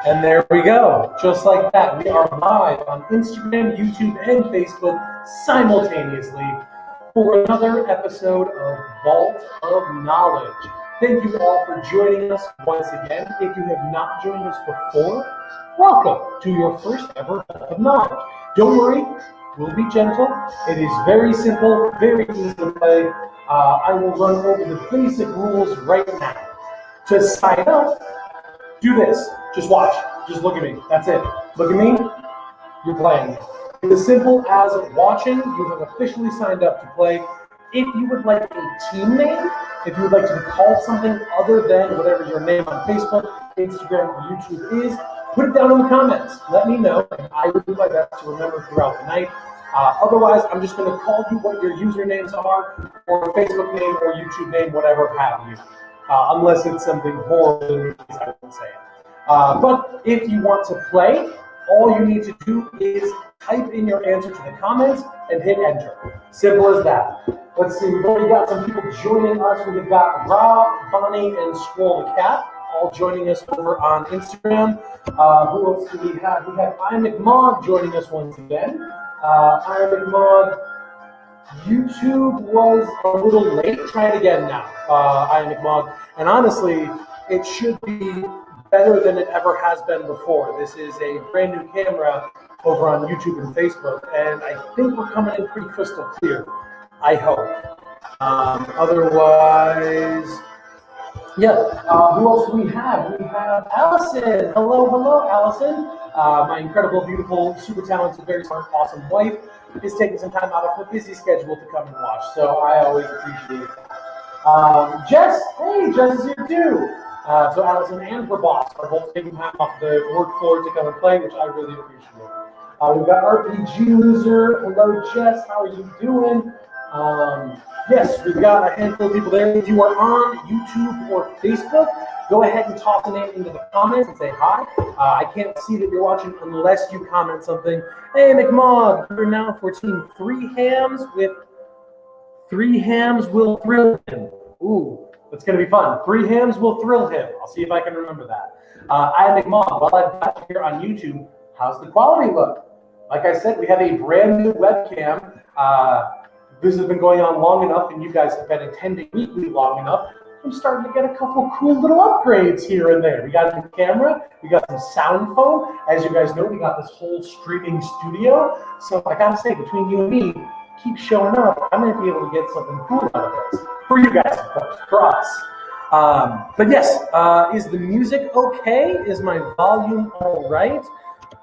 And there we go. Just like that, we are live on Instagram, YouTube, and Facebook simultaneously for another episode of Vault of Knowledge. Thank you all for joining us once again. If you have not joined us before, welcome to your first ever Vault of Knowledge. Don't worry, we'll be gentle. It is very simple, very easy to play. I will run over the basic rules right now. To sign up, do this. Just watch. Just look at me. That's it. Look at me. You're playing. It's as simple as watching. You have officially signed up to play. If you would like a team name, if you would like to be called something other than whatever your name on Facebook, Instagram, or YouTube is, put it down in the comments. Let me know, and I will do my best to remember throughout the night. Otherwise, I'm just going to call you what your usernames are, or Facebook name, or YouTube name, whatever have you. Unless it's something horrible, in which case I won't say it. But if you want to play, all you need to do is type in your answer to the comments and hit enter. Simple as that. Let's see, we've already got some people joining us. We've got Rob, Bonnie, and Squirrel the Cat all joining us over on Instagram. Who else do we have? We have iMcMog joining us once again. iMcMog, YouTube was a little late. Try it again now, iMcMog. And honestly, it should be better than it ever has been before. This is a brand new camera over on YouTube and Facebook, and I think we're coming in pretty crystal clear. I hope. Otherwise, yeah. Who else do we have? We have Allison. Hello, Allison. My incredible, beautiful, super talented, very smart, awesome wife is taking some time out of her busy schedule to come and watch. So I always appreciate it. Jess, hey, Jess is here too. So Allison and her boss are both taking time off the work floor to come and play, which I really appreciate. We've got RPG Loser. Hello, Jess. How are you doing? Yes, we've got a handful of people there. If you are on YouTube or Facebook, go ahead and toss a name into the comments and say hi. I can't see that you're watching unless you comment something. Hey, McMog, we're now for team 3 hams with 3 hams will thrill him. Ooh. It's going to be fun. 3 hams will thrill him. I'll see if I can remember that. I am McMog. While I've got you here on YouTube, how's the quality look? Like I said, we have a brand new webcam. This has been going on long enough, and you guys have been attending weekly long enough. I'm starting to get a couple cool little upgrades here and there. We got a new camera. We got some sound foam. As you guys know, we got this whole streaming studio. So I got to say, between you and me, keep showing up. I might be able to get something cool out of this. For you guys, of course, for us. But yes, is the music okay? Is my volume all right?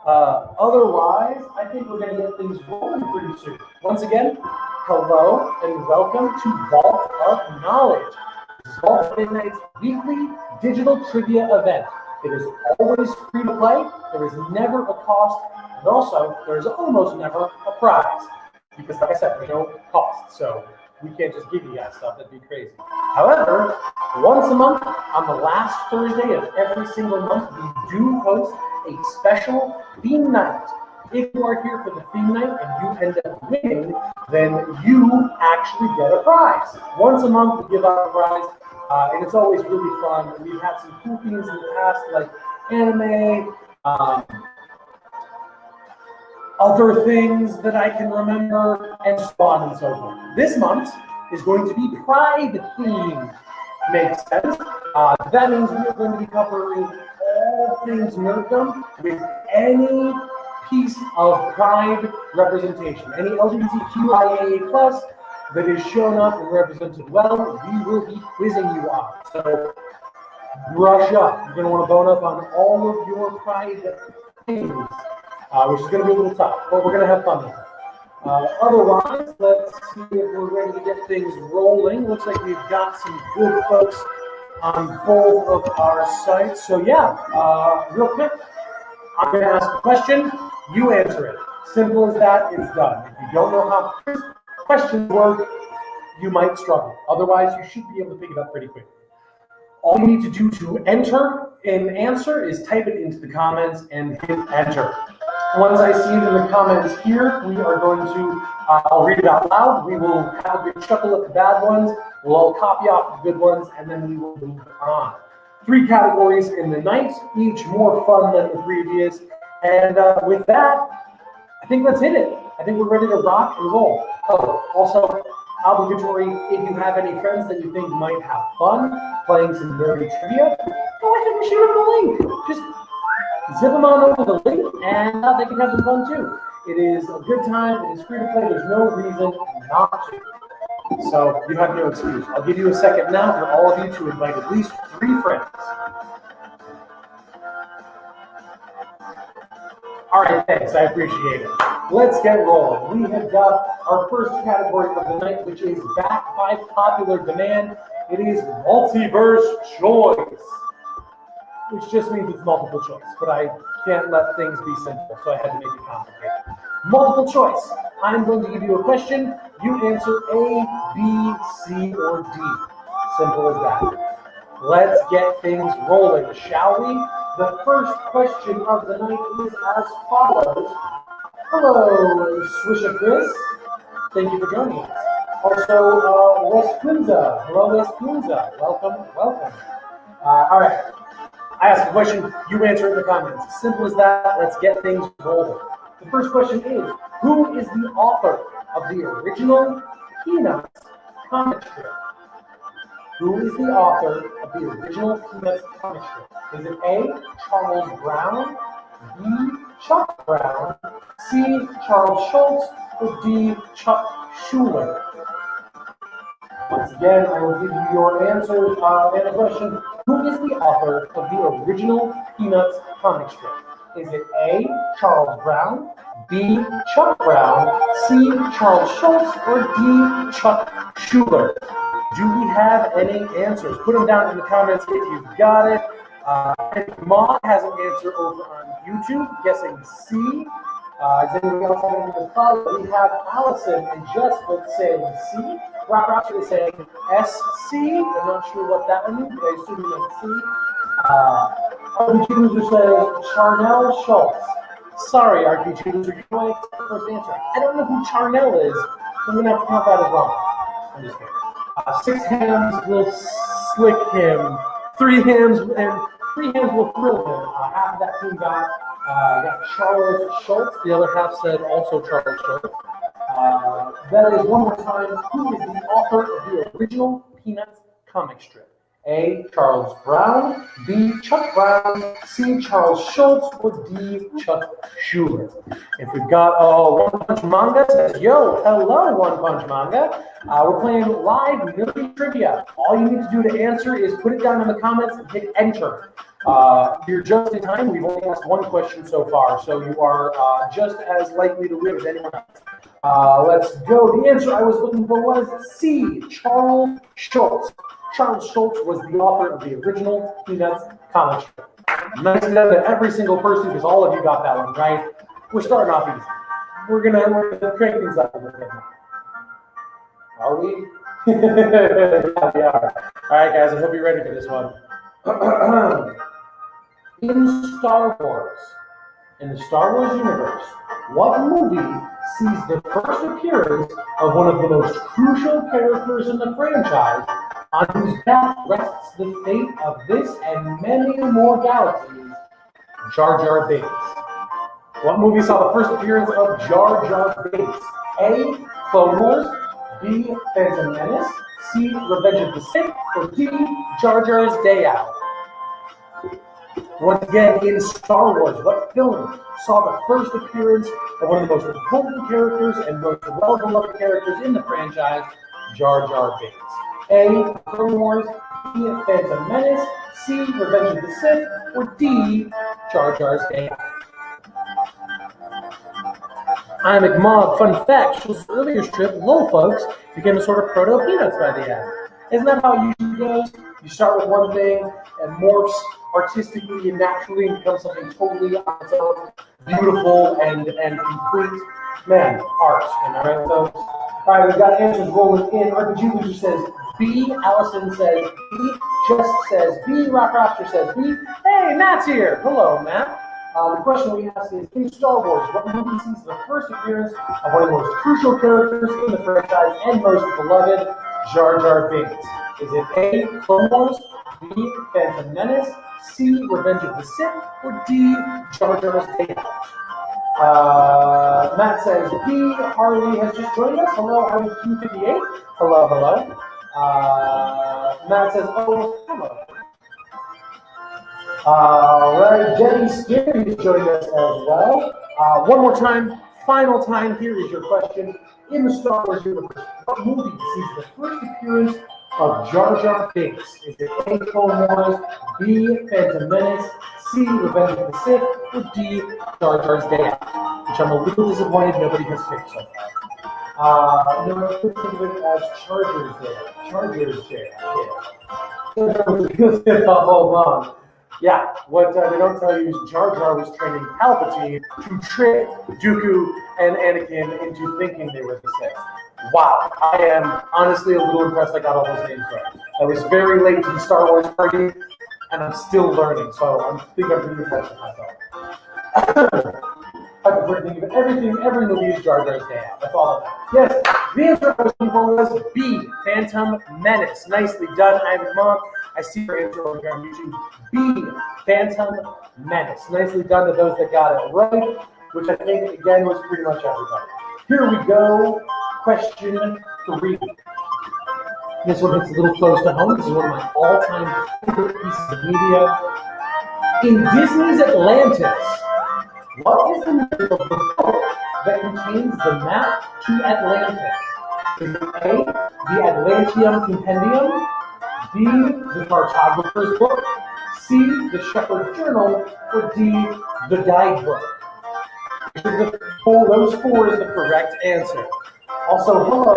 Otherwise, I think we're going to get things rolling pretty soon. Once again, hello and welcome to Vault of Knowledge. This is Vault of Midnight's weekly digital trivia event. It is always free to play. There is never a cost. And also, there is almost never a prize. Because like I said, there's no cost. So we can't just give you guys stuff. That'd be crazy. However, once a month, on the last Thursday of every single month, we do host a special theme night. If you are here for the theme night and you end up winning, then you actually get a prize. Once a month, we give out a prize, and it's always really fun. We've had some cool themes in the past, like anime, other things that I can remember, and so on and so forth. This month is going to be Pride themed. Makes sense. That means we are going to be covering all things nerddom with any piece of Pride representation. Any LGBTQIA plus that is shown up and represented well, we will be quizzing you on. So brush up. You're going to want to bone up on all of your Pride things. Which is going to be a little tough, but we're going to have fun with it. Otherwise, let's see if we're ready to get things rolling. Looks like we've got some good folks on both of our sites. So yeah, real quick, I'm going to ask a question, you answer it. Simple as that, it's done. If you don't know how questions work, you might struggle. Otherwise, you should be able to pick it up pretty quickly. All you need to do to enter an answer is type it into the comments and hit enter. Once I see it in the comments here, we are going to, I'll read it out loud. We will have a good chuckle at the bad ones. We'll all copy off the good ones, and then we will move on. 3 categories in the night, each more fun than the previous. And with that, I think let's hit it. I think we're ready to rock and roll. Oh, also, obligatory, if you have any friends that you think might have fun playing some nerdy trivia, go ahead and shoot them the link. Just zip them on over the link, and they can have some fun too. It is a good time. It is free to play. There's no reason not to. So you have no excuse. I'll give you a second now for all of you to invite at least 3 friends. All right, thanks. I appreciate it. Let's get rolling. We have got our first category of the night, which is backed by popular demand. It is multiverse choice, which just means it's multiple choice, but I can't let things be simple, so I had to make it complicated. Multiple choice. I'm going to give you a question. You answer A, B, C, or D. Simple as that. Let's get things rolling, shall we? The first question of the night is as follows. Hello, Swisha Chris. Thank you for joining us. Also, Wes Kunza. Hello, Wes Kunza. Welcome, welcome. All right. I ask a question, you answer it in the comments. Simple as that. Let's get things rolling. The first question is, who is the author of the original Peanuts comic strip? Who is the author of the original Peanuts comic strip? Is it A, Charles Brown, B, Chuck Brown, C, Charles Schulz, or D, Chuck Schuler? Once again, I will give you your answers and a question. Who is the author of the original Peanuts comic strip? Is it A, Charles Brown, B, Chuck Brown, C, Charles Schulz, or D, Chuck Schuler? Do we have any answers? Put them down in the comments if you've got it. And Maud has an answer over on YouTube, guessing C. Does anybody else have anything to follow? We have Allison and Jessica saying C. Rock Rocker is saying SC. I'm not sure what that one means, but I assume it's C. RPG Loser says Charnel Schultz. Sorry, RPG Loser, you're going to take the first answer. I don't know who Charnel is, so I'm going to have to count that as wrong. I'm just kidding. 6 hams will slick him. 3 hams will thrill him. Half of that team got Charles Schultz. The other half said also Charles Schultz. That is one more time. Who is the author of the original Peanuts comic strip? A, Charles Brown, B, Chuck Brown, C, Charles Schulz, or D, Chuck Schuler. If we've got One Punch Manga says, yo, hello, One Punch Manga. We're playing live nerdy trivia. All you need to do to answer is put it down in the comments and hit enter. You're just in time. We've only asked 1 question so far, so you are just as likely to win as anyone else. Let's go. The answer I was looking for was C, Charles Schulz. Charles Schulz was the author of the original Peanuts comic strip. Nice to know that every single person, because all of you got that one right. We're starting off easy. We're gonna crank things up a little bit now. Are we? Yeah, we are. All right, guys. I hope you're ready for this one. In Star Wars, in the Star Wars universe, what movie sees the first appearance of one of the most crucial characters in the franchise, on whose back rests the fate of this and many more galaxies, Jar Jar Binks? What movie saw the first appearance of Jar Jar Binks? A, Clone Wars, B, Phantom Menace, C, Revenge of the Sith, or D, Jar Jar's Day Out? Once again, in Star Wars, what film saw the first appearance of one of the most important characters and most well-beloved characters in the franchise, Jar Jar Binks? A, Clone Wars, B, Phantom Menace, C, Revenge of the Sith, or D, Jar Jar's Day Out? I'm McMog. Fun fact, Schultz's earlier strip, Lol Folks, became a sort of proto-Peanuts by the end. Isn't that how it usually goes? You start with one thing and morphs artistically and naturally and becomes something totally on its own, beautiful and complete. Man, art. Am I right, folks? All right, we've got answers rolling in. RPG Loser says B. Allison says B. Jess says B. Rock Raptor says B. Hey, Matt's here. Hello, Matt. The question we asked is, in Star Wars, what movie sees the first appearance of one of the most crucial characters in the franchise and most beloved, Jar Jar Binks? Is it A, Clone Wars, B, Phantom Menace, C, Revenge of the Sith, or D, Jar Jar's Day Out? Matt says B, Harley has just joined us. Hello, Harley Q58. Hello, hello. Matt says, oh, hello. All right, Debbie Scary has joined us as well. One more time, final time, here is your question. In the Star Wars universe, what movie sees the first appearance of Jar Jar Binks? Is it A, Clone Wars, B, Phantom Menace, C, Revenge of the Sith, or D, Jar Jar's Day Out? Which I'm a little disappointed nobody has picked so far. No, I could think of it as Chargers Day. Chargers Day. Yeah. Hold on. Yeah, what they don't tell you is Jar Jar was training Palpatine to trick Dooku and Anakin into thinking they were the Sith. Wow, I am honestly a little impressed I got all those names right. I was very late to the Star Wars party, and I'm still learning, so I think I'm pretty impressed with myself. I prefer to think of everything, every movie is Jar Jar's Day Out. That's all I know. Yes, the answer I was looking for was B, Phantom Menace. Nicely done, Ivan Monk. I see your answer over here on YouTube. B, Phantom Menace. Nicely done to those that got it right, which I think, again, was pretty much everybody. Here we go. Question 3. This one hits a little close to home. This is one of my all-time favorite pieces of media. In Disney's Atlantis, what is the name of the book that contains the map to Atlantis? Is it A, the Atlanteum Compendium, B, the Cartographer's Book, C, the Shepherd's Journal, or D, the Guidebook? Those four is the correct answer. Also, hello,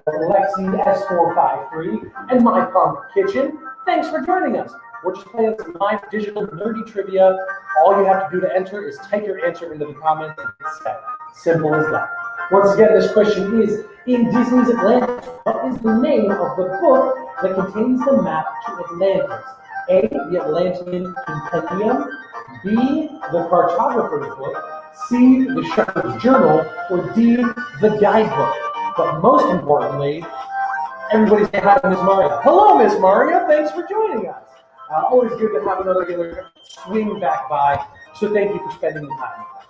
Lexi S453 and My Punk Kitchen. Thanks for joining us. We're just playing some live digital nerdy trivia. All you have to do to enter is type your answer into the comments and hit send. Simple as that. Once again, this question is, in Disney's Atlantis, what is the name of the book that contains the map to Atlantis? A, the Atlantean Compendium, B, the Cartographer's Book, C, the Shepherd's Journal, or D, the Guidebook. But most importantly, everybody say hi to Ms. Maria. Hello, Ms. Maria. Thanks for joining us. Always good to have another regular swing back by, so thank you for spending the time with us.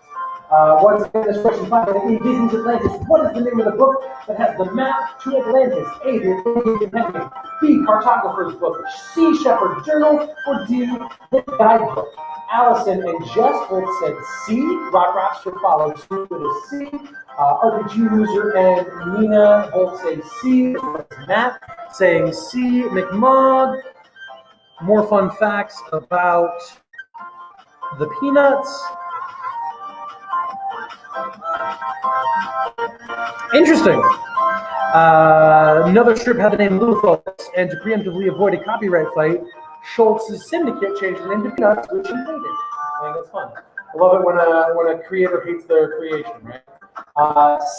Once again, this question 5, in Disney's Atlantis, what is the name of the book that has the map to Atlantis? A, the Atlantean Compendium, B, Cartographer's Book, C, Shepherd's Journal, or D, the Guidebook? Allison and Jess both said C. Rock Rockster followed suit with a C. RPG Loser and Nina both say C. Matt saying C. McMog. More fun facts about the Peanuts. Interesting. Another strip had the name Little Folks, and to preemptively avoid a copyright fight, Schultz's Syndicate changed the name to Peanuts, which he hated. I think that's fun. I love it when a creator hates their creation, right?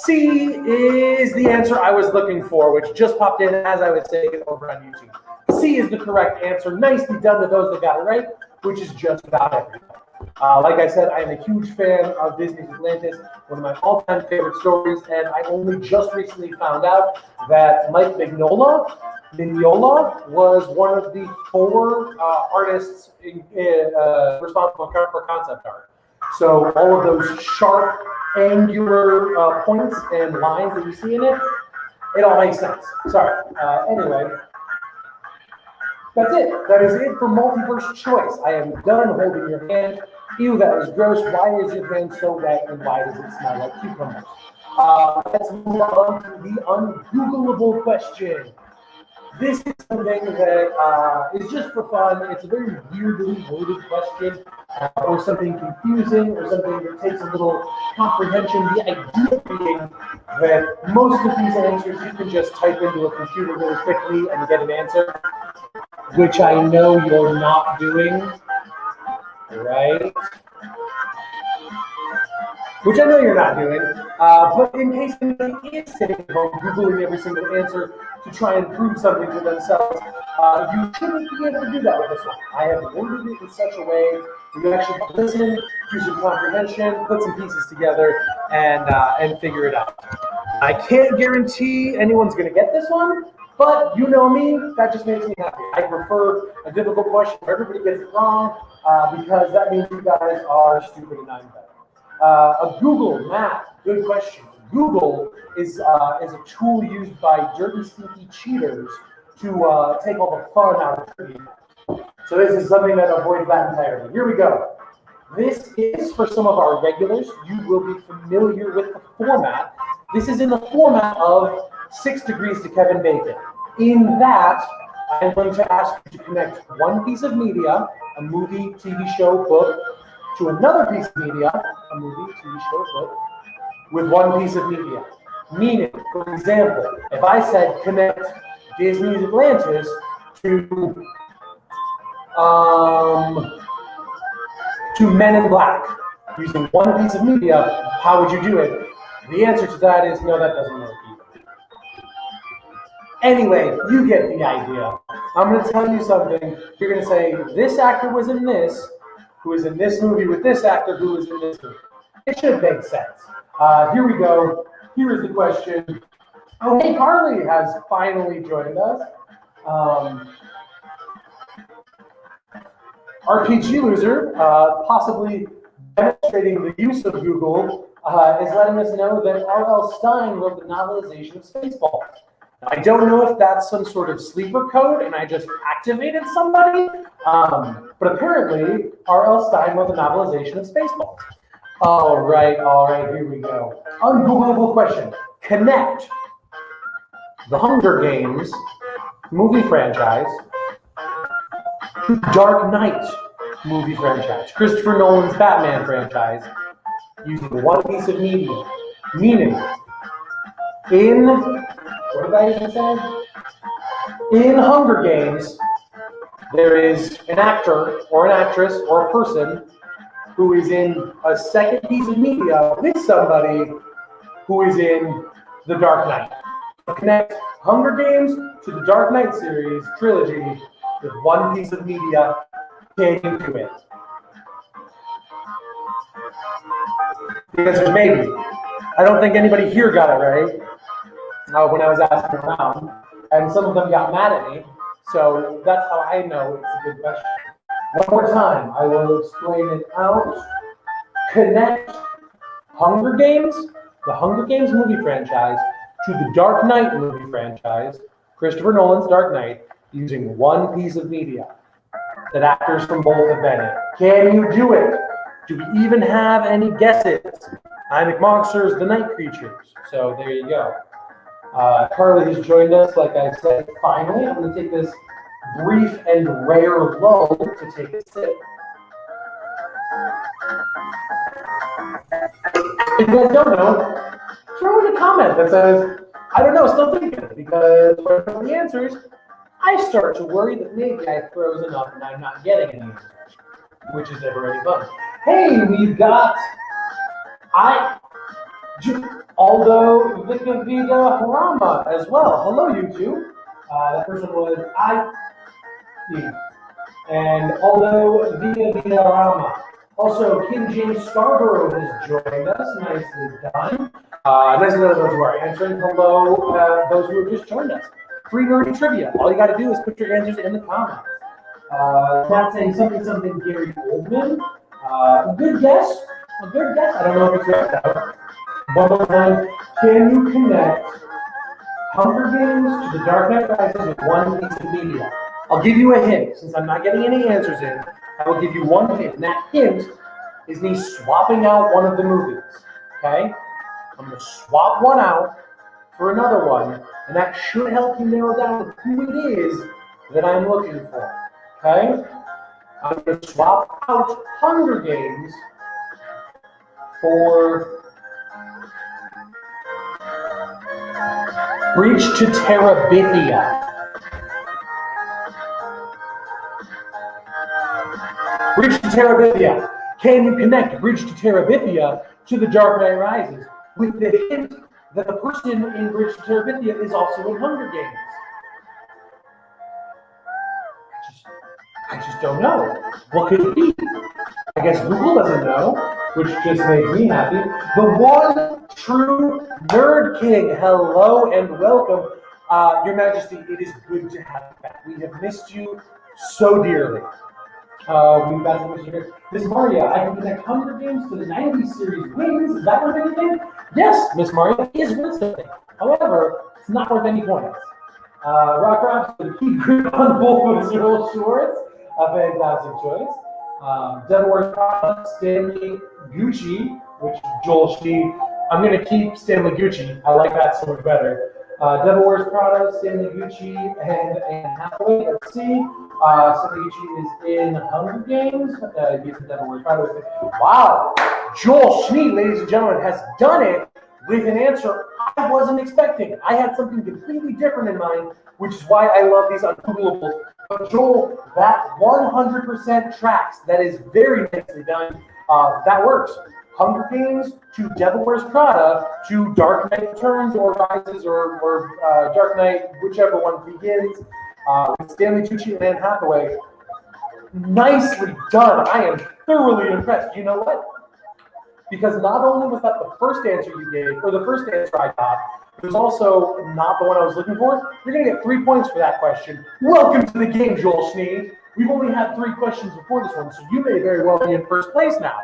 C is the answer I was looking for, which just popped in as I was saying it over on YouTube. C is the correct answer. Nicely done to those that got it right, which is just about everything. Like I said, I am a huge fan of Disney's Atlantis, one of my all-time favorite stories, and I only just recently found out that Mike Mignola was one of the 4 artists responsible for concept art. So all of those sharp, angular points and lines that you see in it all makes sense. Sorry. Anyway, that's it. That is it for Multiverse Choice. I am done holding your hand. Ew, that was gross. Why is your hand so wet and why does it smell like cucumbers? Let's move on to the ungoogleable question. This is something that is just for fun. It's a very weirdly worded question, or something confusing, or something that takes a little comprehension. The idea being that most of these answers you can just type into a computer really quickly and get an answer, which I know you're not doing, right? Which I know you're not doing, but in case anybody is sitting at home Googling every single answer to try and prove something to themselves, you shouldn't be able to do that with this one. I have worded it in such a way that you actually listen, do some comprehension, put some pieces together, and figure it out. I can't guarantee anyone's going to get this one, But you know me, that just makes me happy. I prefer a difficult question where everybody gets it wrong because that means you guys are stupid and I'm better. A Google Map, good question. Google is a tool used by dirty, sneaky cheaters to take all the fun out of trivia. So this is something that avoids that entirely. Here we go. This is for some of our regulars. You will be familiar with the format. This is in the format of 6 Degrees to Kevin Bacon. In that, I'm going to ask you to connect one piece of media, a movie, TV show, book, to another piece of media, a movie, TV show, book, with one piece of media. Meaning, for example, if I said connect Disney's Atlantis to Men in Black, using one piece of media, how would you do it? The answer to that is no, that doesn't work either. Anyway, you get the idea. I'm going to tell you something. You're going to say, this actor was in this, who is in this movie with this actor, who is in this movie. It should make sense. Here we go. Here is the question. Oh, hey, Carly has finally joined us. RPG Loser, possibly demonstrating the use of Google, is letting us know that R.L. Stine wrote the novelization of Spaceballs. I don't know if that's some sort of sleeper code and I just activated somebody, but apparently R.L. Stine wrote the novelization of Spaceballs. All right, here we go. Ungoogleable question. Connect the Hunger Games movie franchise to Dark Knight movie franchise, Christopher Nolan's Batman franchise, using one piece of media. Meaning, what did I even say? In Hunger Games, there is an actor or an actress or a person who is in a second piece of media with somebody who is in The Dark Knight. Connect Hunger Games to the Dark Knight series trilogy with one piece of media. Can you do it? The answer is maybe. I don't think anybody here got it right when I was asking around, and some of them got mad at me, so that's how I know it's a good question. One more time, I will explain it out. Connect Hunger Games, the Hunger Games movie franchise, to the Dark Knight movie franchise, Christopher Nolan's Dark Knight, using one piece of media that actors from both have been in. Can you do it? Do we even have any guesses? Ionic Monsters, The Night Creatures. So there you go. Carly has joined us, like I said, finally. I'm going to take this brief and rare lull to take a sip. If you guys don't know, throw in a comment that says, I don't know, still thinking, because when I know the answers, I start to worry that maybe I froze enough and I'm not getting any answers, which is never any fun. Hey, we've got Aldo Vika Vida Harama as well. Hello, you two. That person was and Aldo Vika Vida Harama. Also, King James Scarborough has joined us. Nicely done. Nice to know those who are answering. Hello, those who have just joined us. Free nerdy trivia. All you got to do is put your answers in the comments. Not saying something Gary Oldman. A good guess. A good guess. I don't know if it's right now. One more time. Can you connect Hunger Games to the Dark Knight Rises with one piece of media? I'll give you a hint. Since I'm not getting any answers in, I will give you one hint. And that hint is me swapping out one of the movies. Okay? I'm going to swap one out for another one, and that should help you narrow down who it is that I'm looking for. Okay? I'm going to swap out Hunger Games for Bridge to Terabithia. Bridge to Terabithia. Can you connect Bridge to Terabithia to The Dark Knight Rises with the hint that the person in Bridge to Terabithia is also in Hunger Games? I just don't know. What could it be? I guess Google doesn't know, which just makes me happy. The one true Nerd King. Hello and welcome. Your Majesty, it is good to have you back. We have missed you so dearly. We've got some issues here. Miss Maria, I can connect Hunger Games to the 90s series wins. Is that worth anything? Yes, Miss Maria, it is worth something. However, it's not worth any points. Rock Rocks with a key grip on both of Earl Schwartz. A fantastic choice. Devil Wears Prada, Stanley Gucci, which Joel Schnee. I'm going to keep Stanley Gucci. I like that so much better. Devil Wears Prada, Stanley Gucci, and Anne Hathaway. Let's see. Stanley Gucci is in Hunger Games. He's in Devil Wears Prada. Wow. Joel Schnee, ladies and gentlemen, has done it with an answer I wasn't expecting. I had something completely different in mind, which is why I love these ungooglables. But Joel, that 100% tracks. That is very nicely done. That works. Hunger Games to Devil Wears Prada to Dark Knight Returns or Rises or Dark Knight, whichever one begins, with Stanley Tucci and Anne Hathaway. Nicely done. I am thoroughly impressed. You know what? Because not only was that the first answer you gave, or the first answer I got, it was also not the one I was looking for. You're going to get 3 points for that question. Welcome to the game, Joel Schnee. We've only had 3 questions before this one, so you may very well be in first place now.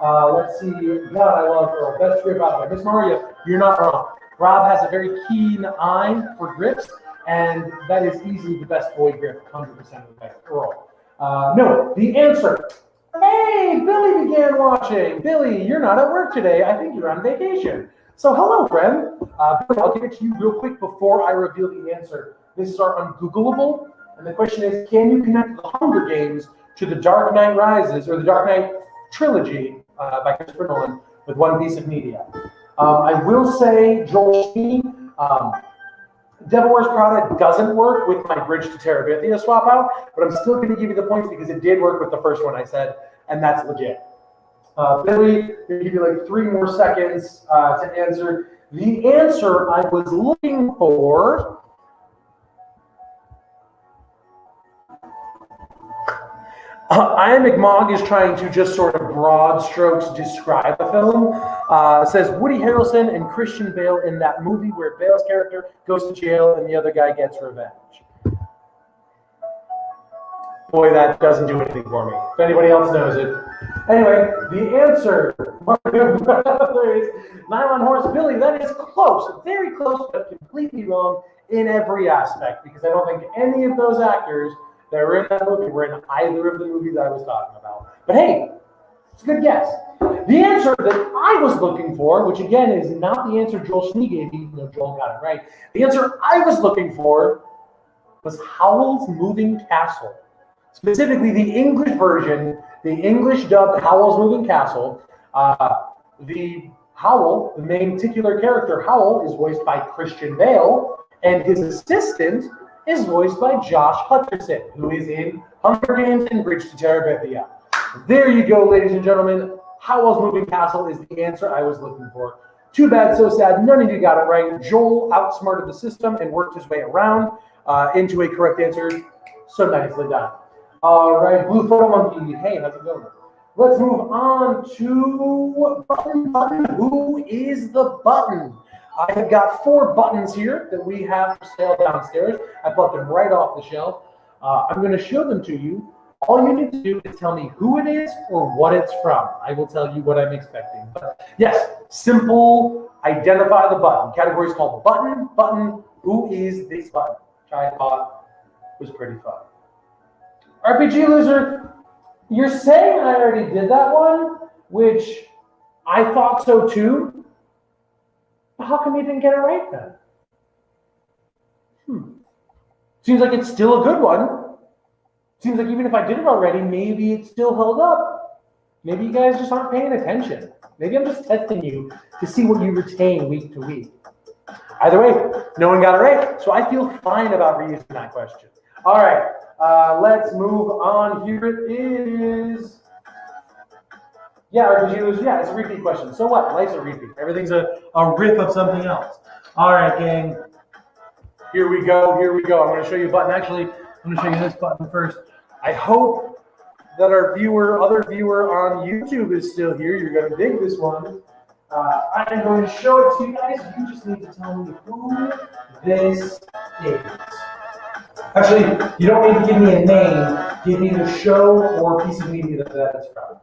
Let's see. God, I love Earl. Best grip out there. Miss Maria, you're not wrong. Rob has a very keen eye for grips, and that is easily the best boy grip 100% of the way. Earl. No, the answer. Hey, Billy began watching. Billy, you're not at work today. I think you're on vacation. So hello, friend. Billy, I'll give it to you real quick before I reveal the answer. This is our ungoogleable, and the question is, can you connect the Hunger Games to the Dark Knight Rises, or the Dark Knight trilogy by Christopher Nolan with one piece of media? I will say, Joel Schnee, Devil Wears Prada doesn't work with my Bridge to Terabithia swap out, but I'm still going to give you the points because it did work with the first one I said, and that's legit. Billy, I'm going to give you like 3 more seconds to answer. The answer I was looking for Ian McMogg is trying to just sort of broad strokes describe the film. Says Woody Harrelson and Christian Bale in that movie where Bale's character goes to jail and the other guy gets revenge. Boy, that doesn't do anything for me. If anybody else knows it. Anyway, the answer, Mario Brothers, Nylon Horse Billy, that is close, very close, but completely wrong in every aspect, because I don't think any of those actors that were in that movie were in either of the movies I was talking about. But hey, it's a good guess. The answer that I was looking for, which again is not the answer Joel Schnee gave, even though Joel got it right, the answer I was looking for was Howl's Moving Castle. Specifically, the English version, the English dubbed Howl's Moving Castle. The Howl, the main titular character, Howl, is voiced by Christian Bale, and his assistant is voiced by Josh Hutcherson, who is in Hunger Games and Bridge to Terabithia. There you go, ladies and gentlemen. Howl's Moving Castle is the answer I was looking for. Too bad, so sad. None of you got it right. Joel outsmarted the system and worked his way around into a correct answer. So nicely done. All right, Blue Photo Monkey. Hey, how's it going? Let's move on to Button. Who is the Button? I have got 4 buttons here that we have for sale downstairs. I bought them right off the shelf. I'm going to show them to you. All you need to do is tell me who it is or what it's from. I will tell you what I'm expecting. But yes, simple, identify the button. Category is called Button. Button, who is this button? Which I thought was pretty fun. RPG Loser, you're saying I already did that one, which I thought so too. But how come you didn't get it right then? Seems like it's still a good one. Seems like even if I did it already, maybe it still held up. Maybe you guys just aren't paying attention. Maybe I'm just testing you to see what you retain week to week. Either way, no one got it right, so I feel fine about reusing that question. All right, let's move on. Here it is. Yeah, RPG, yeah, it's a repeat question. So what? Life's a repeat. Everything's a rip of something else. All right, gang. Here we go. I'm going to show you a button. Actually, I'm going to show you this button first. I hope that our other viewer on YouTube is still here. You're going to dig this one. I'm going to show it to you guys. You just need to tell me who this is. Actually, you don't need to give me a name. Give me the show or piece of media that it's from.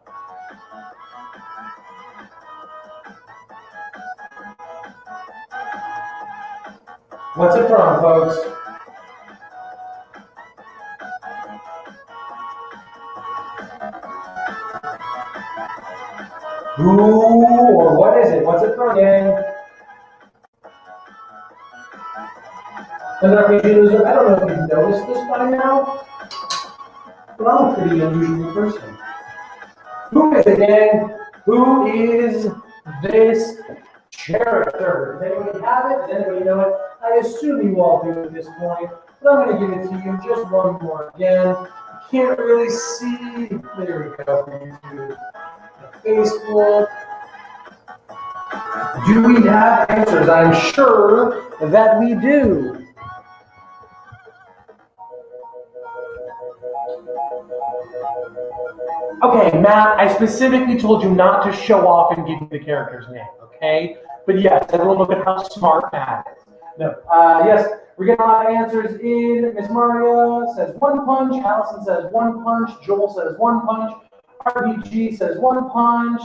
What's it from, folks? Who or what is it? What's it from, gang? And RPG loser, I don't know if you've noticed this by now, but I'm a pretty unusual person. Who is it, gang? Who is this character? Does anybody have it? Does anybody know it? I assume you all do at this point, but I'm going to give it to you just one more again. You can't really see. There we go for YouTube. Facebook. Do we have answers? I'm sure that we do. Okay, Matt, I specifically told you not to show off and give me the character's name, okay? But yes, everyone look at how smart Matt is. No, yes, we're getting a lot of answers in. Miss Maria says one punch, Allison says one punch, Joel says one punch, RPG says one punch,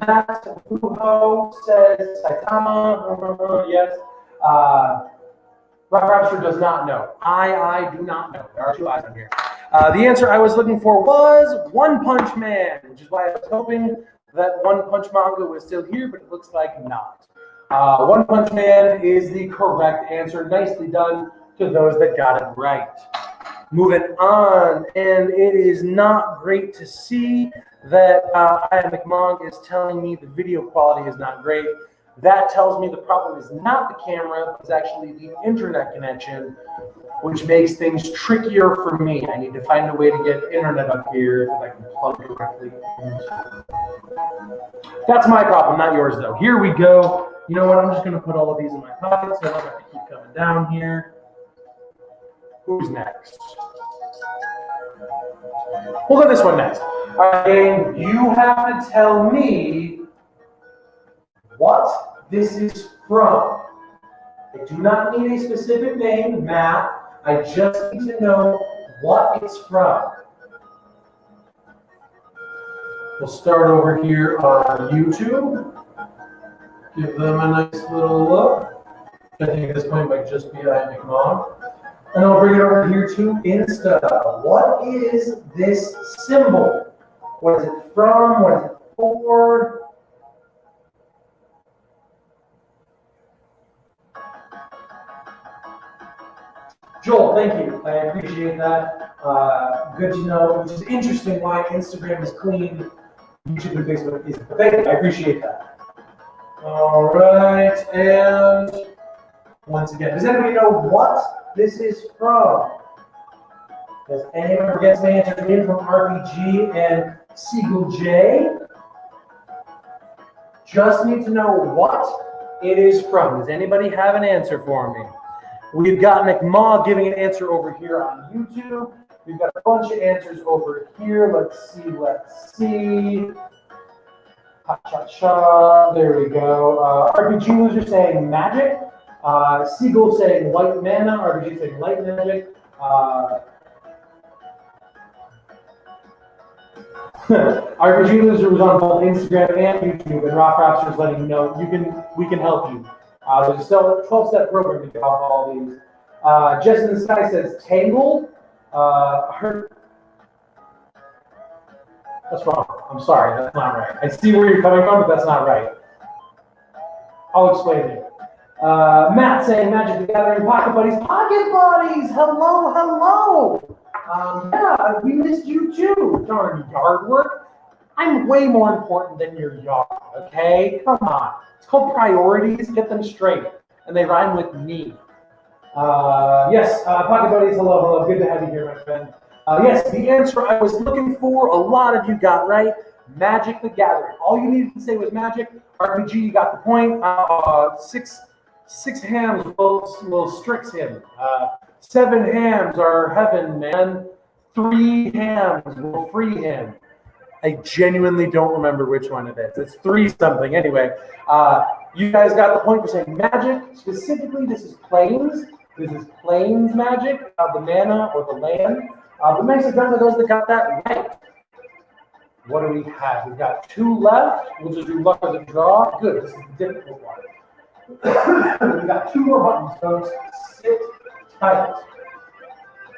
Matt Fuho says Saitama, yes. Rob Rapster does not know. I do not know. There are two eyes on here. The answer I was looking for was One Punch Man, which is why I was hoping that One Punch manga was still here, but it looks like not. One Punch Man is the correct answer. Nicely done to those that got it right. Moving on, and it is not great to see that Ian McMahon is telling me the video quality is not great. That tells me the problem is not the camera, it's actually the internet connection, which makes things trickier for me. I need to find a way to get internet up here that I can plug directly into. That's my problem, not yours though. Here we go. You know what, I'm just gonna put all of these in my pocket so I don't have to keep coming down here. Who's next? We'll go this one next. All right, you have to tell me what this is from. I do not need a specific name, Matt. I just need to know what it's from. We'll start over here on YouTube. Give them a nice little look. I think at this point might just be Ian McMahon. And I'll bring it over here to Insta. What is this symbol? What is it from? What is it for? Joel, thank you. I appreciate that. Good to know, which is interesting why Instagram is clean, YouTube and Facebook isn't. But thank you, I appreciate that. All right, and once again, does anybody know what this is from? Does anyone guess the answer in from RPG and Siegel J? Just need to know what it is from. Does anybody have an answer for me? We've got McMaw giving an answer over here on YouTube. We've got a bunch of answers over here. Let's see. Ha-cha-cha. There we go. RPG Loser saying magic. Siegel saying white mana. RPG saying light magic. RPG Loser was on both Instagram and YouTube, and Rock Rapster is letting you know we can help you. There's still a 12-step program to get off all these. Jess in the Sky says Tangle. That's wrong. I'm sorry, that's not right. I see where you're coming from, but that's not right. I'll explain it. Matt saying Magic the Gathering Pocket Buddies. Pocket Buddies! Hello, hello! Yeah, we missed you too. Darn yard work. I'm way more important than your yard, okay? Come on. It's called priorities. Get them straight. And they rhyme with me. Yes, Pocket Buddies, hello, hello. Good to have you here, my friend. Yes, the answer I was looking for, a lot of you got right. Magic the Gathering. All you needed to say was magic. RPG, you got the point. Six hams will strix him. 7 hams are heaven, man. 3 hams will free him. I genuinely don't remember which one it is. It's 3 something. Anyway, you guys got the point for saying magic. Specifically, this is plains. This is plains magic, the mana or the land. But nicely done to those that got that right. What do we have? We've got 2 left. We'll just do luck of the draw. Good. This is the difficult one. We've got 2 more buttons, folks. Sit tight.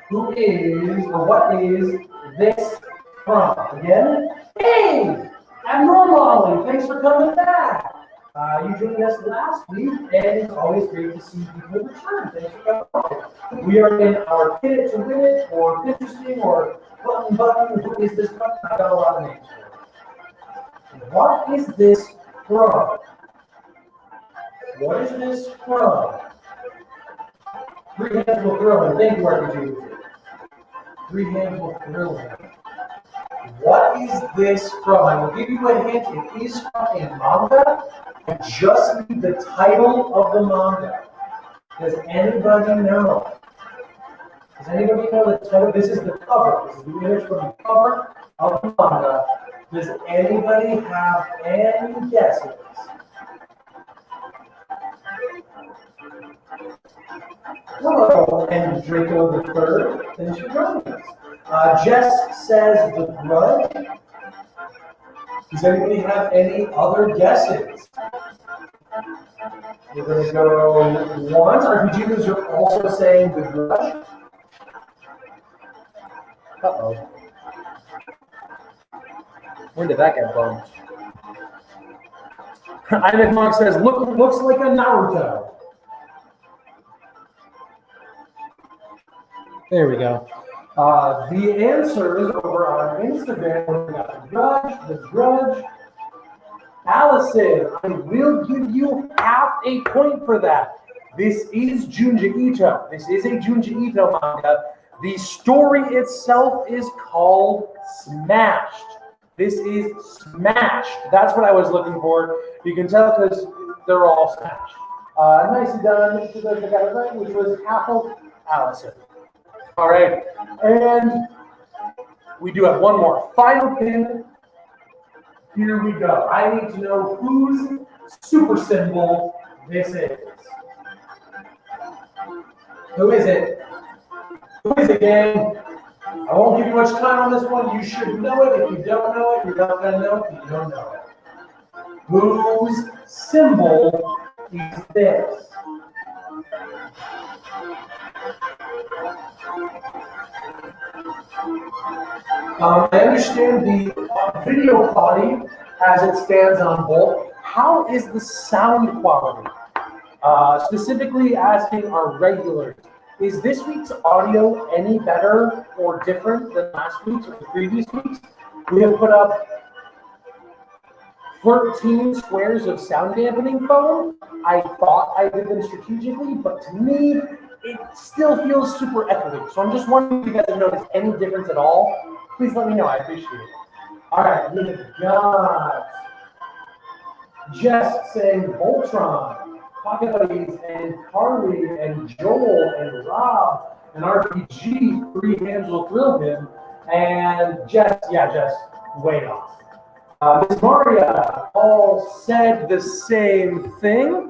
Who is, or what is this from? Again? Hey! Abnormal Ollie, thanks for coming back. You joined us last week, and it's always great to see people return. Thanks for coming. We are in our Hit It to Win It, or Interesting, or Button. Who is this from? I got a lot of names for it. What is this from? What is this from? 3 hands will thrill him. Thank you, RPG. 3 hands will thrill him. What is this from? I will give you a hint. It is from a manga. I just need the title of the manga. Does anybody know? Does anybody know the title? This is the cover. This is the image from the cover of the manga. Does anybody have any guesses? Hello, and Draco the Third. Thanks for joining us. Jess says The Grudge. Does anybody have any other guesses? We're going to go once. RPGers are also saying The Grudge. Uh-oh. When did that get bumped? Ivan Monk says, looks like a Naruto. There we go. The answers over on Instagram, we got The Grudge. Allison, I will give you half a point for that. This is Junji Ito. This is a Junji Ito manga. The story itself is called Smashed. This is Smashed. That's what I was looking for. You can tell because they're all smashed. Nicely done to those that got it right, which was half of Allison. All right, and we do have one more final pin. Here we go. I need to know whose super symbol this is. Who is it? Who is it, gang? I won't give you much time on this one. You should know it. If you don't know it, you're not going to know it if you don't know it. Whose symbol is this? I understand the video quality as it stands on both. How is the sound quality? Specifically asking our regulars, is this week's audio any better or different than last week's or the previous weeks? We have put up 13 squares of sound dampening foam. I thought I did them strategically, but to me, it still feels super echoey. So I'm just wondering if you guys have noticed any difference at all. Please let me know. I appreciate it. All right, we've got Jess saying Voltron, Pocket Buddies, and Carly, and Joel, and Rob, and RPG. 3 hands will thrill him. And Jess, way off. Miss Maria all said the same thing.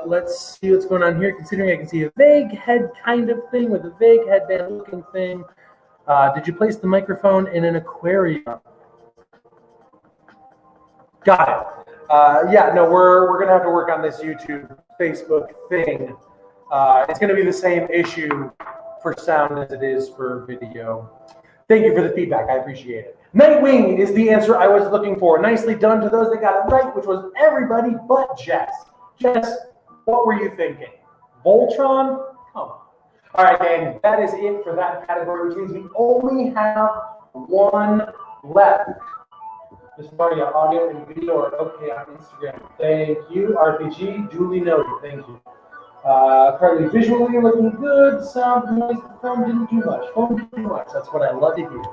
Let's see what's going on here. Considering I can see a vague head kind of thing with a vague headband looking thing. Did you place the microphone in an aquarium? Got it. Yeah, no, we're gonna have to work on this YouTube, Facebook thing. It's gonna be the same issue for sound as it is for video. Thank you for the feedback. I appreciate it. Nightwing is the answer I was looking for. Nicely done to those that got it right, which was everybody but Jess. Jess, what were you thinking? Voltron? Come on. All right, gang, that is it for that category, which means we only have one left. Just Maria, audio and video are okay on Instagram. Thank you. RPG, duly noted. Thank you. Carly, visually looking good. Sound noise, phone didn't do much. Phone didn't do much. That's what I love to hear.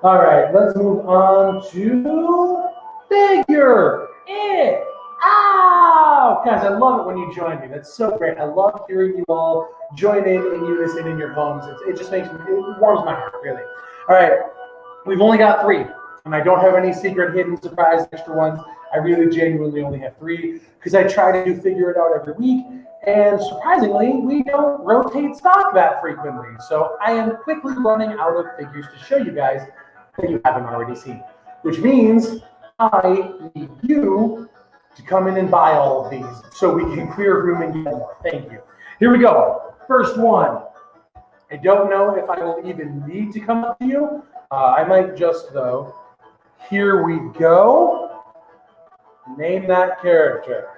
All right, let's move on to figure it out. Guys, I love it when you join me. That's so great. I love hearing you all join in unison in your homes. It just makes me, it warms my heart, really. All right, we've only got 3. And I don't have any secret, hidden, surprise, extra ones. I really genuinely only have 3 because I try to figure it out every week. And surprisingly, we don't rotate stock that frequently. So I am quickly running out of figures to show you guys that you haven't already seen. Which means I need you to come in and buy all of these so we can clear room and get more. Thank you. Here we go. First one. I don't know if I will even need to come up to you. I might just, though. Here we go. Name that character.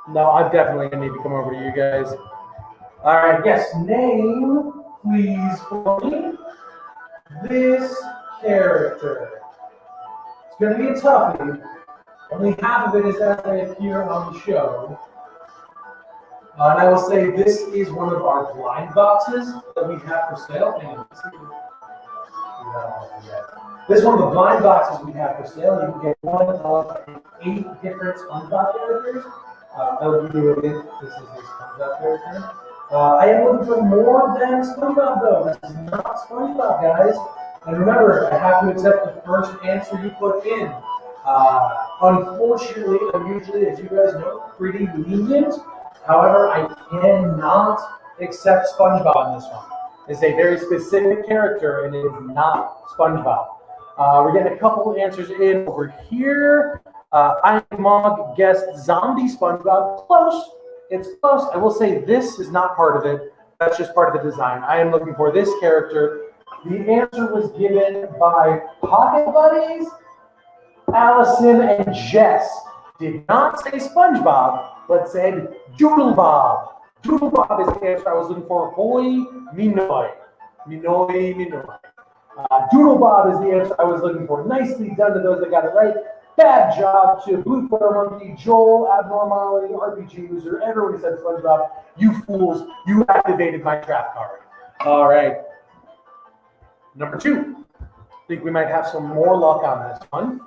No, I'm definitely going to need to come over to you guys. All right, yes, name, please, for me, this character. It's going to be a toughie. Only half of it is as they appear on the show. And I will say this is one of our blind boxes that we have for sale. This is one of the blind boxes we have for sale. You can get one of 8 different SpongeBob characters. I'll give you a hint. This is a SpongeBob character. I am looking for more than SpongeBob, though. This is not SpongeBob, guys. And remember, I have to accept the first answer you put in. Unfortunately, I'm usually, as you guys know, pretty lenient. However, I cannot accept SpongeBob on this one. It's a very specific character, and it is not SpongeBob. We're getting a couple answers in over here. Mog guessed zombie SpongeBob. Close. It's close. I will say this is not part of it. That's just part of the design. I am looking for this character. The answer was given by Pocket Buddies, Allison, and Jess. Did not say SpongeBob, but said Doodle Bob. Doodle Bob is the answer I was looking for. Hoi Minoi. Minoi. Doodle Bob is the answer I was looking for. Nicely done to those that got it right. Bad job to Blue Photo Monkey, Joel, Abnormality, RPG User, everyone who said SpongeBob. You fools, you activated my trap card. All right. Number 2. I think we might have some more luck on this one.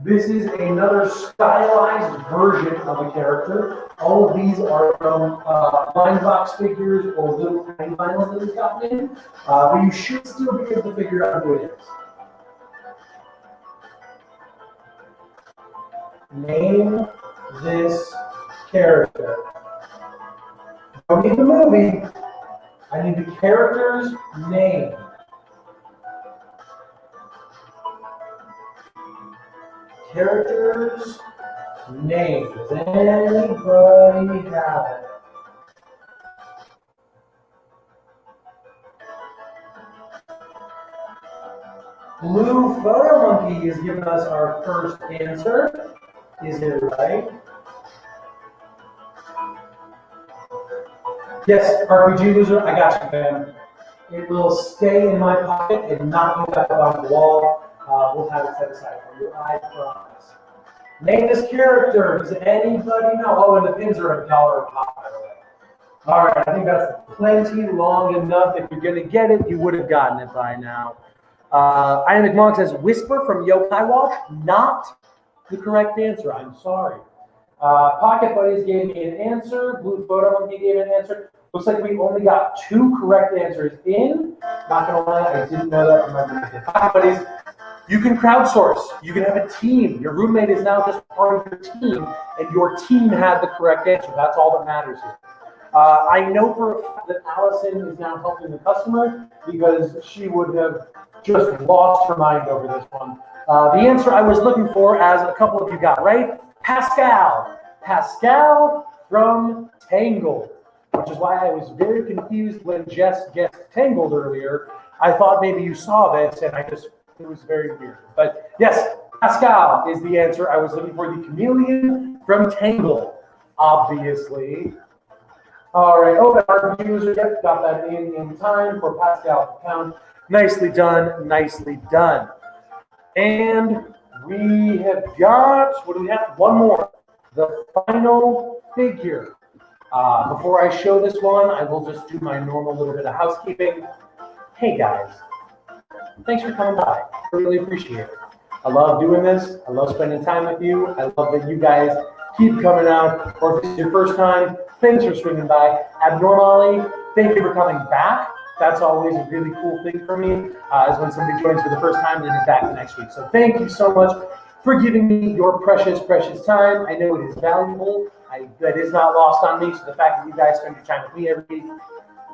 This is another stylized version of a character. All of these are from blind box figures or little tiny vinyls that we've gotten in. But you should still be able to figure out who it is. Name this character. Don't need the movie. I need the character's name. Character's name. Does anybody have it? Blue Photo Monkey has given us our first answer. Is it right? Yes, RPG Loser, I got you, fam. It will stay in my pocket and not go back on the wall. We'll have it set aside for you, I promise. Name this character. Does anybody know? Oh, and the pins are $1 a pop, by the way. All right, I think that's plenty long enough. If you're going to get it, you would have gotten it by now. Ionic Monk says Whisper from Yokai Watch. Not the correct answer. I'm sorry. Pocket Buddies gave me an answer. Blue Photo Monkey gave an answer. Looks like we only got 2 correct answers in. Not going to lie, I didn't know that from my roommate. Pocket Buddies, you can crowdsource. You can have a team. Your roommate is now just part of your team, and your team had the correct answer. That's all that matters here. I know for a fact that Allison is now helping the customer because she would have just lost her mind over this one. The answer I was looking for, as a couple of you got right, Pascal. Pascal from Tangled, which is why I was very confused when Jess guessed Tangled earlier. I thought maybe you saw this, and it was very weird. But yes, Pascal is the answer. I was looking for the chameleon from Tangled, obviously. All right, oh, our user got that in time for Pascal to count. Nicely done, nicely done. And we have got, what do we have? One more. The final figure. Before I show this one, I will just do my normal little bit of housekeeping. Hey guys, thanks for coming by. I really appreciate it. I love doing this. I love spending time with you. I love that you guys keep coming out. Or if it's your first time, thanks for swinging by. Abnormally, thank you for coming back. That's always a really cool thing for me, is when somebody joins for the first time and then is back the next week. So thank you so much for giving me your precious, precious time. I know it is valuable. That is not lost on me. So the fact that you guys spend your time with me every week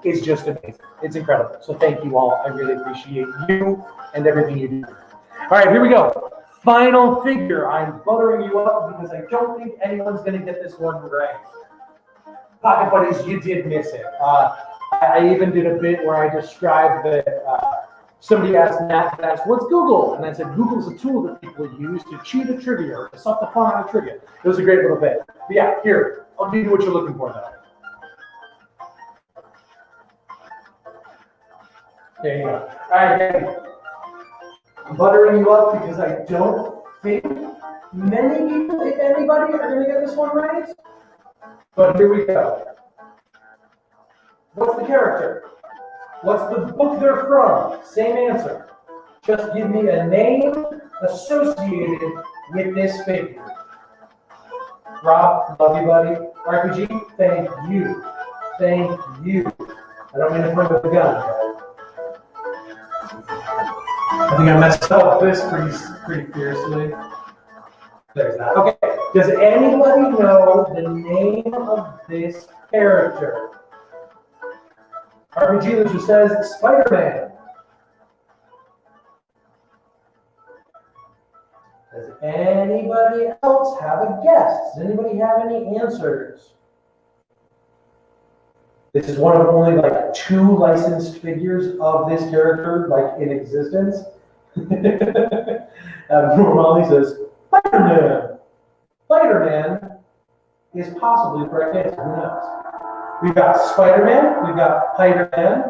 is just amazing. It's incredible. So thank you all. I really appreciate you and everything you do. All right, here we go. Final figure. I'm buttering you up because I don't think anyone's going to get this one right. Pocket Buddies, you did miss it. I even did a bit where I described that somebody asked Matt, what's Google? And I said, Google's a tool that people use to cheat a trivia or to suck the fun out of trivia. It was a great little bit. But yeah, here, I'll give you what you're looking for, though. There you go. All right, I'm buttering you up because I don't think many people, if anybody, are going to get this one right. But here we go. What's the character? What's the book they're from? Same answer. Just give me a name associated with this figure. Rob, love you, buddy. RPG, thank you. Thank you. I don't mean to point with a gun, guys. I think I messed up this pretty fiercely. There's that. Okay. Does anybody know the name of this character? RPG Loser says Spider-Man. Does anybody else have a guess? Does anybody have any answers? This is one of only like 2 licensed figures of this character, like in existence. Normally says Spider-Man. Spider-Man is possibly the correct answer. Who knows? We've got Spider-Man. We've got Spider-Man.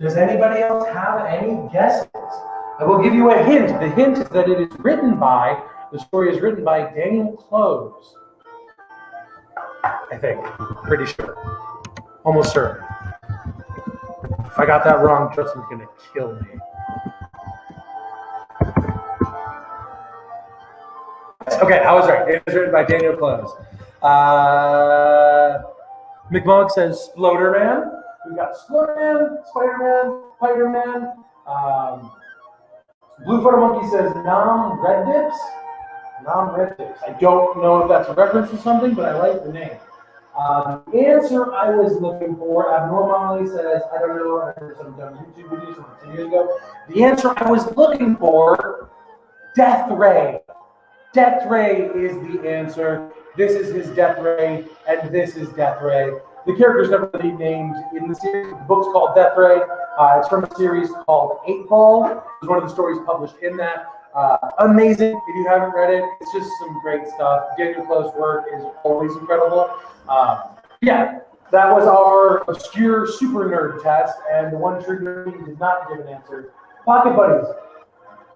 Does anybody else have any guesses? I will give you a hint. The hint is that it is written by, the story is written by Daniel Close. I think. Pretty sure. Almost certain. If I got that wrong, Justin's going to kill me. Okay, I was right. It was written by Daniel Close. McMulloch says Sploderman. We've got Sploderman, Spider-Man, Spider-Man. Blue Photo Monkey says Nom Red Dips. Nom Red Dips. I don't know if that's a reference to something, but I like the name. The answer I was looking for, Abnormally says, I don't know, I heard some dumb YouTube videos from 10 years ago. The answer I was looking for, Death Ray. Death Ray is the answer. This is his Death Ray, and this is Death Ray. The character's never really named in the series. The book's called Death Ray. It's from a series called 8 Ball. It's one of the stories published in that. Amazing. If you haven't read it, it's just some great stuff. Daniel Close's work is always incredible. Yeah, that was our obscure super nerd test, and the one true nerd did not give an answer. Pocket Buddies.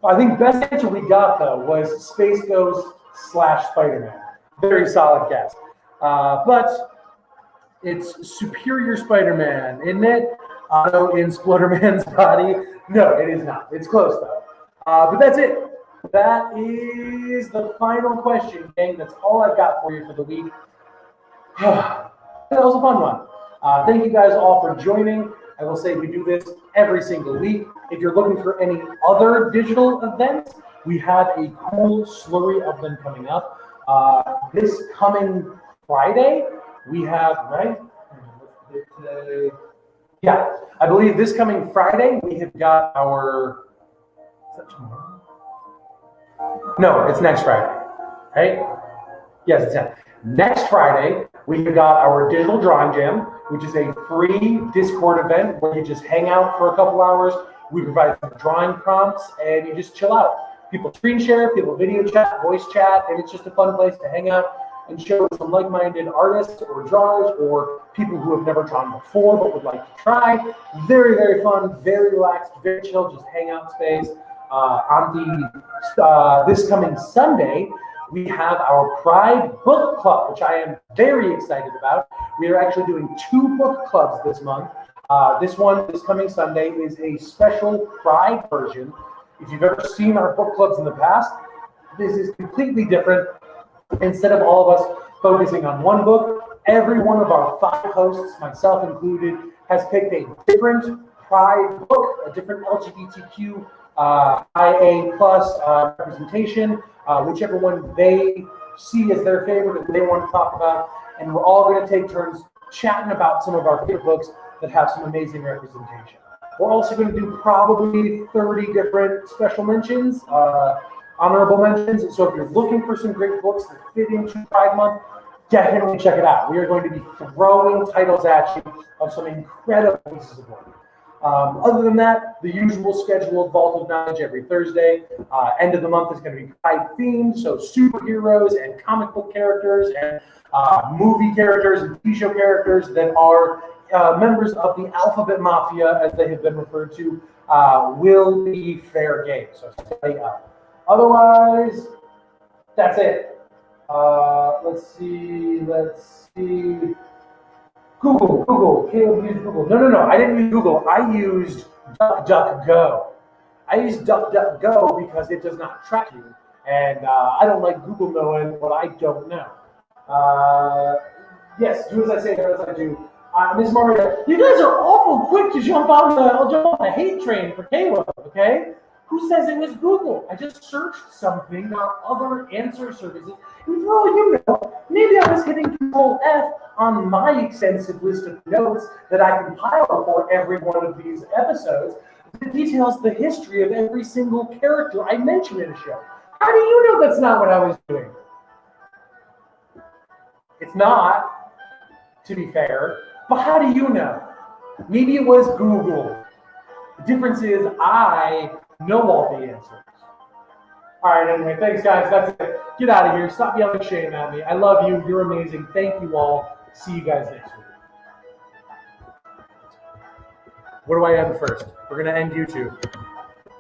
I think best answer we got, though, was Space Ghost / Spider-Man. Very solid guess. But it's Superior Spider-Man, isn't it? Otto in Sploderman's body. No, it is not. It's close, though. But that's it. That is the final question, gang. That's all I've got for you for the week. That was a fun one. Thank you guys all for joining. I will say we do this every single week. If you're looking for any other digital events, we have a cool slurry of them coming up. This coming Friday, we have, right? Yeah, I believe this coming Friday, we have got our, is that tomorrow? No, it's next Friday, right? Yes, it's next. Next Friday, we have got our Digital Drawing Jam, which is a free Discord event where you just hang out for a couple hours. We provide some drawing prompts, and you just chill out. People screen share, people video chat, voice chat, and it's just a fun place to hang out and show some like-minded artists or drawers or people who have never drawn before but would like to try. Very, very fun, very relaxed, very chill, just hangout space. This coming Sunday, we have our Pride Book Club, which I am very excited about. We are actually doing 2 book clubs this month. This coming Sunday, is a special Pride version. If you've ever seen our book clubs in the past, this is completely different. Instead of all of us focusing on one book, Every one of our 5 hosts, myself included, has picked a different Pride book, a different LGBTQ IA plus representation, whichever one they see as their favorite that they want to talk about. And we're all going to take turns chatting about some of our favorite books that have some amazing representation. We're also going to do probably 30 different special mentions, honorable mentions. So if you're looking for some great books that fit into Pride Month, definitely check it out. We are going to be throwing titles at you of some incredible pieces of work. Other than that, the usual scheduled Vault of Knowledge every Thursday. End of the month is going to be Pride themed, so superheroes and comic book characters and movie characters and TV show characters that are members of the Alphabet Mafia, as they have been referred to, will be fair game. So stay up. Otherwise, that's it. Let's see. Google. Caleb used Google. No. I didn't use Google. I used DuckDuckGo. I used DuckDuckGo because it does not track you. And I don't like Google knowing what I don't know. Yes, do as I say, do as I do. Ms. Maria, you guys are awful quick to jump on the hate train for Caleb, okay? Who says it was Google? I just searched something on other answer services. And for all you know, maybe I was hitting Control F on my extensive list of notes that I compile for every one of these episodes that details the history of every single character I mention in a show. How do you know that's not what I was doing? It's not, to be fair, but how do you know? Maybe it was Google. The difference is I know all the answers. All right, anyway, thanks, guys. That's it. Get out of here. Stop yelling shame at me. I love you. You're amazing. Thank you all. See you guys next week. What do I end first? We're going to end YouTube.